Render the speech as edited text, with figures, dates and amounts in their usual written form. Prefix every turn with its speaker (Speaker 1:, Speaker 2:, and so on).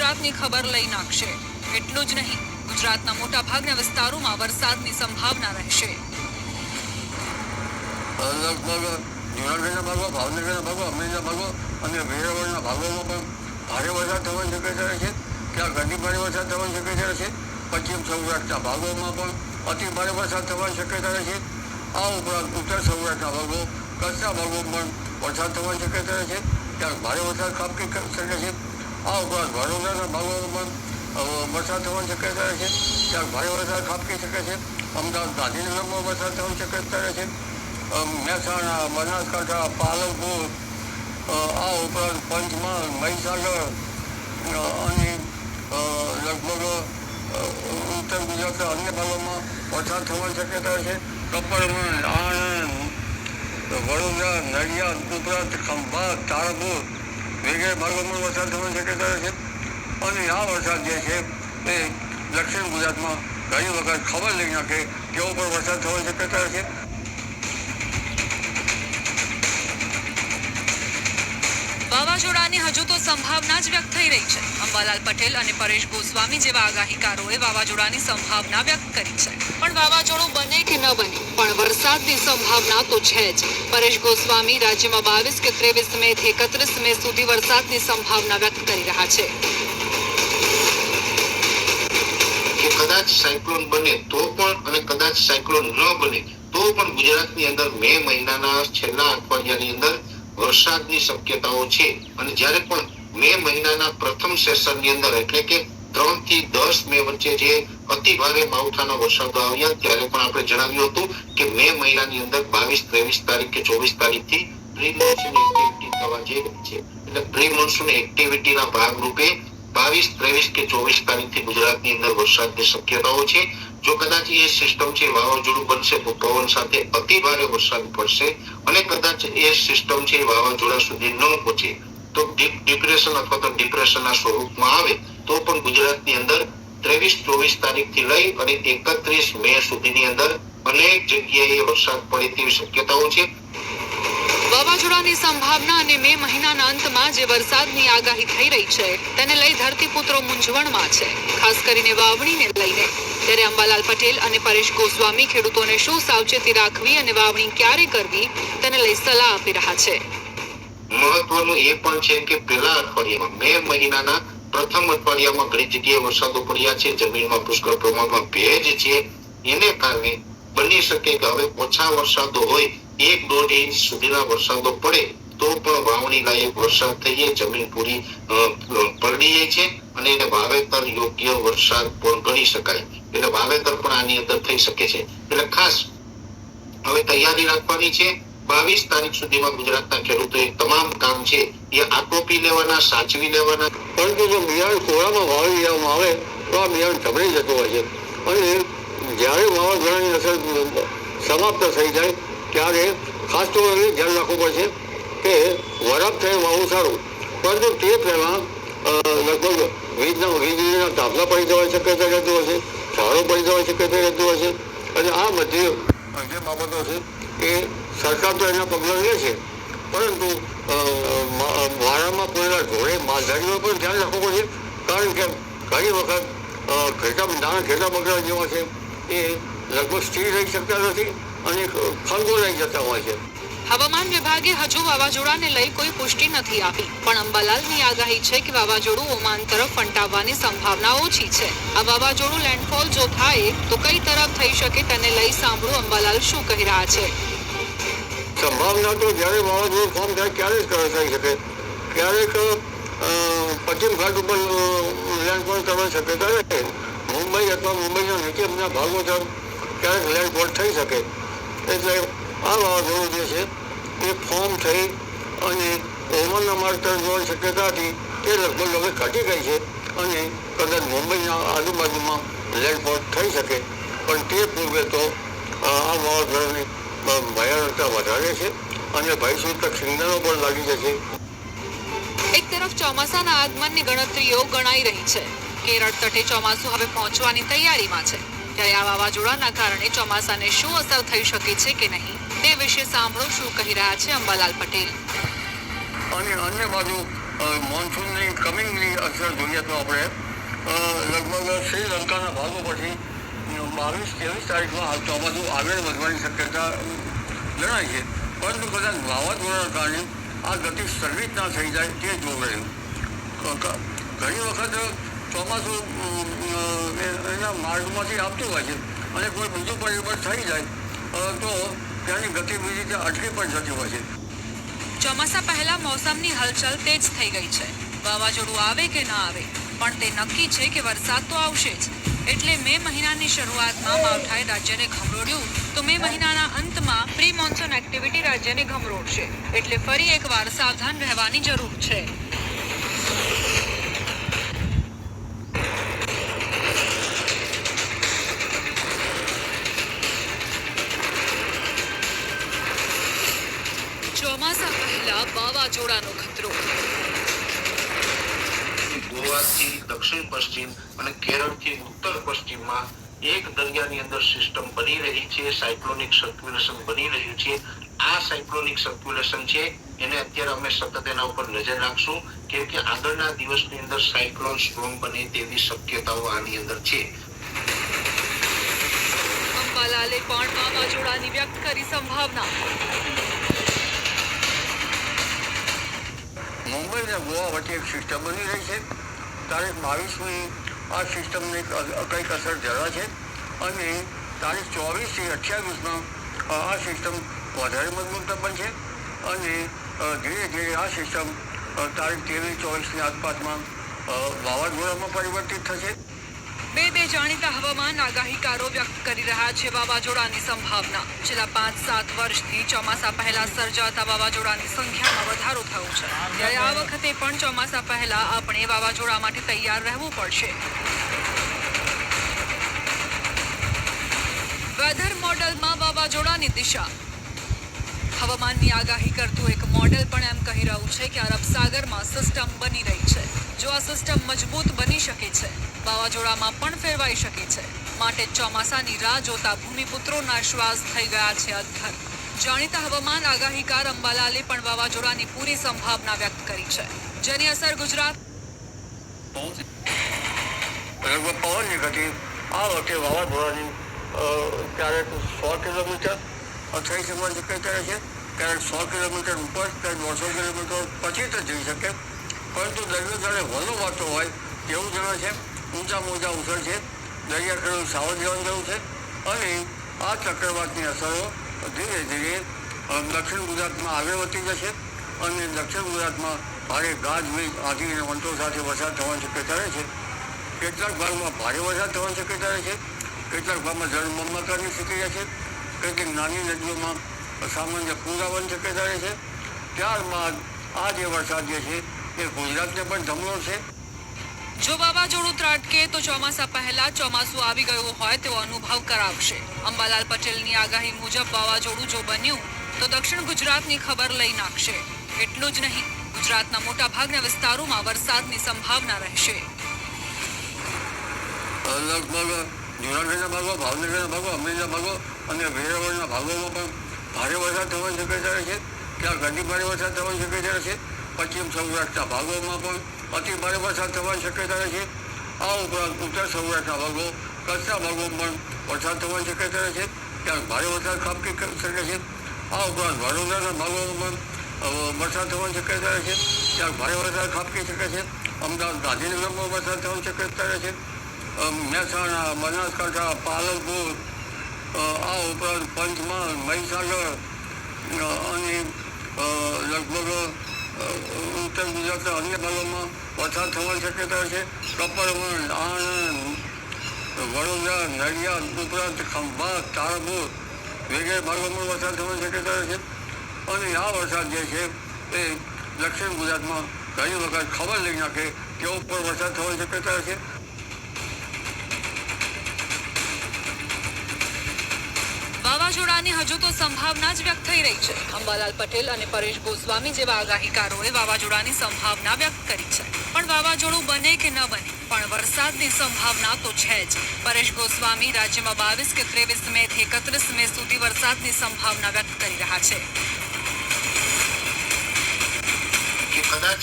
Speaker 1: ગુજરાતની ખબર લઈ નાખશે। એટલું જ નહીં, ગુજરાતના મોટા ભાગના વિસ્તારોમાં વરસાદની સંભાવના રહેશે।
Speaker 2: લગભગ જૂનાગઢના ભાગો, ભાવનગરના ભાગો, અમરેલીના ભાગો અને વેરાવળના ભાગોમાં પણ ભારે વરસાદ થવાની શક્યતા રહેશે। ક્યાંક અતિ ભારે વરસાદ થવાની શક્યતા રહેશે। પશ્ચિમ સૌરાષ્ટ્રના ભાગોમાં પણ અતિ ભારે વરસાદ થવાની શક્યતા રહેશે। આ ઉપરાંત ઉત્તર સૌરાષ્ટ્રના ભાગો, કચ્છના ભાગોમાં પણ વરસાદ થવાની શક્યતા રહેશે। ક્યાંક ભારે વરસાદ ખાબકી શકે છે। આ ઉપરાંત વડોદરાના ભાગોમાં પણ વરસાદ થવાની શક્યતા રહેશે। ક્યાંક ભારે વરસાદ ખાબકી શકે છે। અમદાવાદ, ગાંધીનગરમાં વરસાદ થવાની શક્યતા રહેશે। મહેસાણા, બનાસકાંઠા, પાલનપુર, આ ઉપરાંત પંચમહાલ, મહીસાગર અને લગભગ ઉત્તર ગુજરાતના અન્ય ભાગોમાં વરસાદ થવાની શક્યતા છે। કપડવંજ, આણંદ, વડોદરા, નડિયાદ ઉપરાંત ખંભાત, તારાપુર વગેરે ભાગોમાં વરસાદ થવાની શક્યતા છે। અને આ વરસાદ જે છે એ દક્ષિણ ગુજરાતમાં ઘણી વખત ખબર લઈ નાખે તેવો પણ વરસાદ થવાની શક્યતા છે।
Speaker 1: વાવાઝોડાની હજુ તો સંભાવના જ વ્યક્ત થઈ રહી છે। અંબાલાલ પટેલ અને પરેશ ગોસ્વામી જેવા આગાહીકારોએ વાવાઝોડાની સંભાવના વ્યક્ત કરી છે। પણ વાવાઝોડું બને કે ન બને, પણ વરસાદની સંભાવના તો છે જ। પરેશ ગોસ્વામી રાજ્યમાં 22 કે 23 મે થી 31 મે સુધી વરસાદની સંભાવના વ્યક્ત કરી રહ્યા છે।
Speaker 3: કદાચ સાયક્લોન બને તો પણ અને કદાચ સાયક્લોન ન બને તો પણ ગુજરાતની અંદર મે મહિનાના છેલ્લા અઠવાડિયાની અંદર વરસાદની શક્યતાઓ છે। અને જ્યારે પણ મે મહિનાના પ્રથમ સેશનની અંદર એટલે કે 3 થી 10 મે વચ્ચે જે અતિ ભારે માવઠાના વરસાદો આવ્યા ત્યારે પણ આપણે જણાવ્યું હતું કે મે મહિનાની અંદર 22, 23 તારીખ કે 24 તારીખથી પ્રી મોન્સૂન એક્ટિવિટી થવા જઈ રહી છે। એટલે પ્રી મોન્સૂન એક્ટિવિટીના ભાગરૂપે 22, 23 કે 24 તારીખથી ગુજરાતની અંદર વરસાદની શક્યતાઓ છે। જો કદાચ એ સિસ્ટમ છે વાવાઝોડું બનશે તો પવન સાથે અતિ ભારે વરસાદ પડશે અને કદાચ એ સિસ્ટમ છે વાવાઝોડા સુધી ન પહોંચે તો ડીપ ડિપ્રેશન અથવા તો ડિપ્રેશનના સ્વરૂપમાં આવે તો પણ ગુજરાતની અંદર 23, 24 તારીખથી લઈ અને 31 મે સુધીની અંદર અનેક જગ્યાએ વરસાદ પડે તેવી શક્યતાઓ છે।
Speaker 1: વાવાઝોડાની સંભાવના અને મે મહિનાના અંતમાં જે વરસાદની આગાહી થઈ રહી છે તેને લઈ ધરતીપુત્રો મૂંઝવણમાં છે, ખાસ કરીને વાવણીને લઈને। ત્યારે અંબાલાલ પટેલ અને પરેશ ગોસ્વામી ખેડૂતોને શું સાવચેતી રાખવી અને વાવણી ક્યારે કરવી તેને લઈ સલાહ આપી રહ્યા છે।
Speaker 3: મહત્વનું એ પણ છે કે પહેલા અઠવાડિયામાં મે મહિનાના પ્રથમ અઠવાડિયામાં ઘણી જગ્યાએ વરસાદો પડ્યા છે। જમીનમાં પુષ્કળ પ્રમાણમાં ભેજ છે, એને કારણે બની શકે કે હવે ઓછા વરસાદો હોય 1-1.5 ઇંચ સુધીના વરસાદો પડે તો પણ વાવણી લાયક વરસાદ થઈ જાય, જમીન પૂરી પલળી જાય છે અને એને વાવેતર યોગ્ય વરસાદ પણ ગણી શકાય। એટલે વાવેતર પણ આની અંદર થઈ શકે છે। એટલે ખાસ હવે તૈયારી રાખવાની છે। 22 તારીખ સુધીમાં ગુજરાતના ખેડૂતોએ તમામ કામ છે એ આટોપી લેવાના, સાચવી લેવાના।
Speaker 2: પરંતુ જો બિયારણ કોળામાં વાવી દેવામાં આવે તો આ બિયારણ ઢબળી જતું હોય છે અને જ્યારે વાવાઝોડાની અસર સમાપ્ત થઈ જાય ત્યારે ખાસ તો એ ધ્યાન રાખવું પડશે કે વરફ થઈ વાવવું સારું, પરંતુ તે પહેલાં લગભગ વીજળીના તાપલા પડી જવાની શક્યતા રહેતી હોય છે, ઝાડો પડી જવાની શક્યતા રહેતી હોય છે અને આ બધી જે બાબતો છે એ સરકાર તો એના પગલાં લે છે, પરંતુ વાડામાં પડેલા ઢોળે માલધારીઓ પણ ધ્યાન રાખવું પડશે। કારણ કે ઘણી વખત નાના ઘેટા બકરા જેવા છે એ લગભગ સ્થિર રહી શકતા નથી અને ખંગોલાઈ જતા હોય છે।
Speaker 1: હવામાન વિભાગે હજુ વાવાઝોડાને લઈ કોઈ પુષ્ટિ નથી આપી, પણ અંબાલાલની આગાહી છે કે વાવાઝોડું ઓમાન તરફ ફંટાવવાની સંભાવના ઓછી છે। આ વાવાઝોડું લેન્ડફોલ જો થાય તો કઈ તરફ થઈ શકે તેને લઈ સાંભળો અંબાલાલ શું કહી રહ્યા છે।
Speaker 2: સંભાવના તો જ્યારે વાવાઝોડું ફોર્મ થાય ત્યારે જ થઈ શકે। ક્યારેક પશ્ચિમ ઘાટ ઉપર લેન્ડફોલ થવાની શક્યતા રહે, મુંબઈ અથવા મુંબઈના નીચેના ભાગો તરફ ક્યારેક લેન્ડફોલ થઈ શકે। એટલે આ વાવાઝોડું જે છે એ ફોર્મ થઈ અને ઓમાનના માર્ગ તરફ જવાની શક્યતા હતી તે લગભગ હવે ઘટી ગઈ છે અને કદાચ મુંબઈના આજુબાજુમાં લેન્ડફોલ થઈ શકે, પણ તે પૂર્વે તો આ વાવાઝોડાની ભયાનકતા વધારે છે અને ભયસૂચક સિગ્નલો પણ લાગી જશે।
Speaker 1: એક તરફ ચોમાસાના આગમનની ગણતરીઓ ગણાઈ રહી છે। કેરળ તટે ચોમાસું હવે પહોંચવાની તૈયારીમાં છે, ત્યારે આ વાવાઝોડાના કારણે ચોમાસાને શું અસર થઈ શકે છે કે નહીં તે વિશે સાંભળો શું કહી રહ્યા છે અંબાલાલ પટેલ।
Speaker 2: અને અન્ય બાજુ મોન્સૂનની કમિંગની અસર જોઈએ તો આપણે લગભગ શ્રીલંકાના ભાગો પછી 22-23 તારીખમાં ચોમાસું આગળ વધવાની શક્યતા જણાય છે, પરંતુ કદાચ વાવાઝોડાના કારણે આ ગતિ સ્થગિત ના થઈ જાય તે જોવું રહ્યું. ઘણી વખત ચોમાસું એના માર્ગમાંથી આપતું હોય છે અને કોઈ બીજું પરિબળ થઈ જાય તો ત્યાંની ગતિવિધિ અટકી પણ જતી હોય છે.
Speaker 1: ચોમાસા પહેલા મોસમની હલચલ તેજ થઈ ગઈ છે. વાવાઝોડું આવે કે ન આવે, પણ તે નક્કી છે કે વરસાદ તો આવશે જ. એટલે મે મહિનાની શરૂઆતમાં માવઠાએ રાજ્યને ઘમરોડ્યું તો મે મહિનાના અંતમાં પ્રી મોન્સૂન એક્ટિવિટી રાજ્યને ઘમરોડશે. એટલે ફરી એકવાર સાવધાન રહેવાની જરૂર છે. ચોમાસા પહેલા વાવાઝોડાનો ખતરો.
Speaker 3: ગોવાથી દક્ષિણ પશ્ચિમ અને કેરળથી ઉત્તર પશ્ચિમમાં એક દરિયાની અંદર સિસ્ટમ બની રહી છે, સાયક્લોનિક સર્ક્યુલેશન બની રહ્યું છે. આ સાયક્લોનિક સર્ક્યુલેશન છે એને અત્યારે અમે સતત એના ઉપર નજર રાખશું, કેમ કે આગળના દિવસની અંદર સાયક્લોન સ્ટ્રોંગ બને તેવી શક્યતાઓ આની અંદર છે.
Speaker 1: અંબાલાલે પણ વાવાઝોડાની વ્યક્ત કરી સંભાવના.
Speaker 2: મુંબઈ અને ગોવા વચ્ચે એક સિસ્ટમ બની રહી છે. તારીખ 22મી આ સિસ્ટમને કંઈક અસર જરા છે અને તારીખ 24થી 28માં આ સિસ્ટમ વધારે મજબૂત બનશે અને ધીરે ધીરે આ સિસ્ટમ તારીખ 23-24ની આસપાસમાં વાવાઝોડામાં પરિવર્તિત થશે.
Speaker 1: બે જાણીતા હવામાન આગાહીકારો વ્યક્ત કરી રહ્યા છે વાવાઝોડાની સંભાવના. છેલ્લા 5-7 વર્ષથી ચોમાસા પહેલા સર્જાતા વાવાઝોડાની સંખ્યામાં વધારો થયો છે, ત્યારે આ વખતે પણ ચોમાસા પહેલા આપણે વાવાઝોડા માટે તૈયાર રહેવું પડશે. વેધર મોડેલમાં વાવાઝોડાની દિશા. હવામાનની આગાહી કરતું એક મોડેલ પણ એમ કહી રહ્યું છે કે અરબ સાગરમાં સિસ્ટમ બની રહી છે. જો આ સિસ્ટમ મજબૂત બની શકે છે, વાવાઝોડામાં પણ ફેરવાઈ શકે છે. માટે ચોમાસાની રાહ જોતા ભૂમિપુત્રોના શ્વાસ થઈ ગયા છે અદ્ધર. જાણીતા હવામાન આગાહીકાર અંબાલાલે પણ વાવાઝોડાની પૂરી સંભાવના વ્યક્ત કરી છે, જેની અસર ગુજરાત.
Speaker 2: લગભગ પવનની ગતિ આ વખતે વાવાઝોડાની ક્યારેક 100 કિલોમીટર થઈ શકવાની શક્યતા છે, ક્યારેક 100 કિલોમીટર ઉપર, ક્યારેક 200 કિલોમીટર પછી તો જઈ શકે, પરંતુ દરિયો જાણે વલો વાતો હોય તેવું જણાય છે. ઊંચા મોજા ઉછળ છે, દરિયા ખેડૂત સાવધ રહેવાની જરૂર છે અને આ ચક્રવાતની અસરો ધીરે ધીરે દક્ષિણ ગુજરાતમાં આગળ વધતી જશે અને દક્ષિણ ગુજરાતમાં ભારે ગાજવીજ, આંધી અને વંટોળ સાથે વરસાદ થવાની શક્યતા રહે છે. કેટલાક ભાગમાં ભારે વરસાદ થવાની શક્યતા રહે છે, કેટલાક ભાગમાં જળબંબાકારની સ્થિતિ રહે છે, કેટલીક નાની નદીઓમાં સામાન્ય પૂર આવવાની શક્યતા રહે છે. ત્યારબાદ આ જે વરસાદ જે છે એ ગુજરાતને પણ ધમરોળશે.
Speaker 1: જો વાવાઝોડું ત્રાટકે તો ચોમાસા પહેલા ચોમાસું આવી ગયું હોય તેવો અનુભવ કરાવશે. અંબાલાલ પટેલની આગાહી મુજબ વાવાઝોડું જો બન્યું તો દક્ષિણ ગુજરાતની ખબર લઈ નાખશે. એટલું જ નહીં, ગુજરાતના મોટા ભાગના વિસ્તારોમાં વરસાદની સંભાવના રહેશે.
Speaker 2: લગભગ જૂનાગઢના ભાગો, ભાવનગરના ભાગો, અમરેલીના ભાગો અને વેરાવળના ભાગોમાં પણ ભારે વરસાદ થવાની શક્યતા રહે છે. ત્યાં અતિ ભારે વરસાદ થવાની શક્યતા રહે છે. પશ્ચિમ સૌરાષ્ટ્રના ભાગોમાં પણ અતિ ભારે વરસાદ થવાની શક્યતા રહે છે. આ ઉપરાંત ઉત્તર સૌરાષ્ટ્રના ભાગો, કચ્છના ભાગોમાં પણ વરસાદ થવાની શક્યતા રહે છે. ત્યાં ભારે વરસાદ ખાબકી શકે છે. આ ઉપરાંત વડોદરાના ભાગોમાં પણ વરસાદ થવાની શક્યતા રહે છે. ત્યાં ભારે વરસાદ ખાબકી શકે છે. અમદાવાદ, ગાંધીનગરમાં વરસાદ થવાની શક્યતા રહે છે. મહેસાણા, બનાસકાંઠા, પાલનપુર, આ ઉપરાંત પંચમહાલ, મહીસાગર અને લગભગ ઉત્તર ગુજરાતના અન્ય ભાગોમાં વરસાદ થવાની શક્યતા છે. કપડવંજ, આણંદ, વડોદરા, નડિયાદ ઉપરાંત ખંભાત, તારાપુર વગેરે ભાગોમાં વરસાદ થવાની શક્યતા છે. અને આ વરસાદ જે છે એ દક્ષિણ ગુજરાતમાં ઘણી વખત ખબર લઈ નાખે તેવો પણ વરસાદ થવાની શક્યતા છે.
Speaker 1: વાવાઝોડાની હજુ તો સંભાવના જ વ્યક્ત થઈ રહી છે. અંબાલાલ પટેલ અને પરેશ ગોસ્વામી જેવા આગાહીકારોએ વાવાઝોડાની સંભાવના વ્યક્ત કરી છે, પણ વાવાઝોડું બને કે ન બને, પણ વરસાદની સંભાવના તો છે જ. પરેશ ગોસ્વામી રાજ્યમાં 22 કે 23 મે થી 31 મે સુધી વરસાદની સંભાવના વ્યક્ત કરી રહ્યા છે.
Speaker 3: કે કદાચ